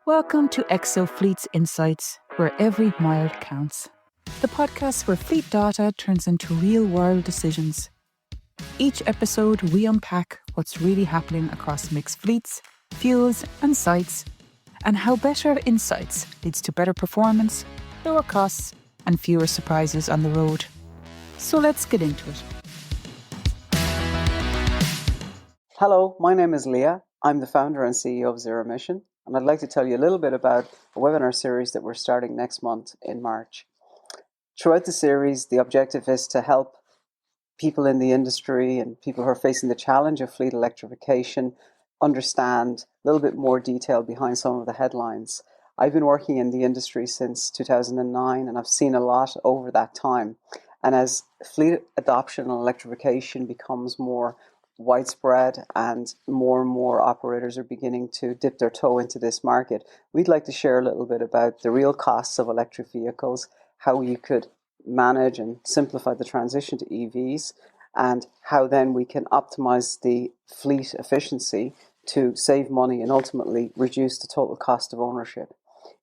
Welcome to EXO Fleet's Insights, where every mile counts. The podcast where fleet data turns into real-world decisions. Each episode, we unpack what's really happening across mixed fleets, fuels and sites, and how better insights leads to better performance, lower costs, and fewer surprises on the road. So let's get into it. Hello, my name is Leah. I'm the founder and CEO of ZeroMission, and I'd like to tell you a little bit about a webinar series that we're starting next month in March. Throughout the series, the objective is to help people in the industry and people who are facing the challenge of fleet electrification understand a little bit more detail behind some of the headlines. I've been working in the industry since 2009, and I've seen a lot over that time. And as fleet adoption and electrification becomes more widespread and more operators are beginning to dip their toe into this market, we'd like to share a little bit about the real costs of electric vehicles, how you could manage and simplify the transition to EVs, and how then we can optimize the fleet efficiency to save money and ultimately reduce the total cost of ownership.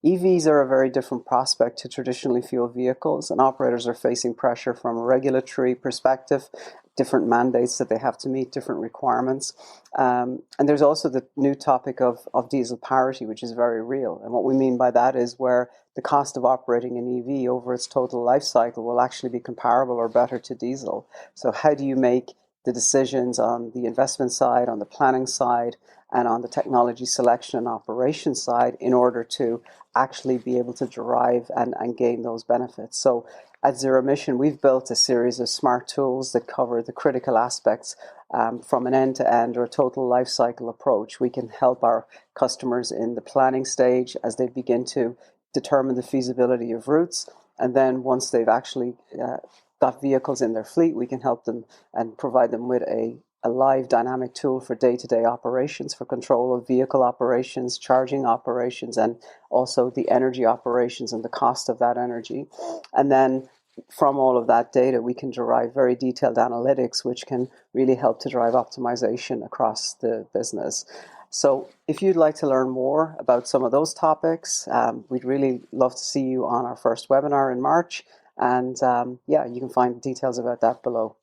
EVs are a very different prospect to traditionally fuel vehicles, and operators are facing pressure from a regulatory perspective, different mandates that they have to meet, different requirements. And there's also the new topic of diesel parity, which is very real. And what we mean by that is where the cost of operating an EV over its total life cycle will actually be comparable or better to diesel. So how do you make the decisions on the investment side, on the planning side, and on the technology selection and operation side in order to actually be able to derive and gain those benefits? So at ZeroMission, we've built a series of smart tools that cover the critical aspects from an end-to-end or total life cycle approach. We can help our customers in the planning stage as they begin to determine the feasibility of routes. And then once they've actually got vehicles in their fleet, we can help them and provide them with a live dynamic tool for day-to-day operations, for control of vehicle operations, charging operations, and also the energy operations and the cost of that energy. And then from all of that data, we can derive very detailed analytics, which can really help to drive optimization across the business. So if you'd like to learn more about some of those topics, we'd really love to see you on our first webinar in March. And you can find details about that below.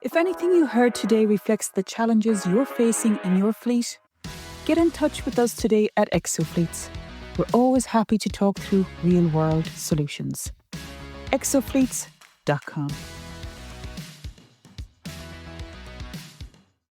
If anything you heard today reflects the challenges you're facing in your fleet, get in touch with us today at EXO Fleets. We're always happy to talk through real-world solutions. exofleets.com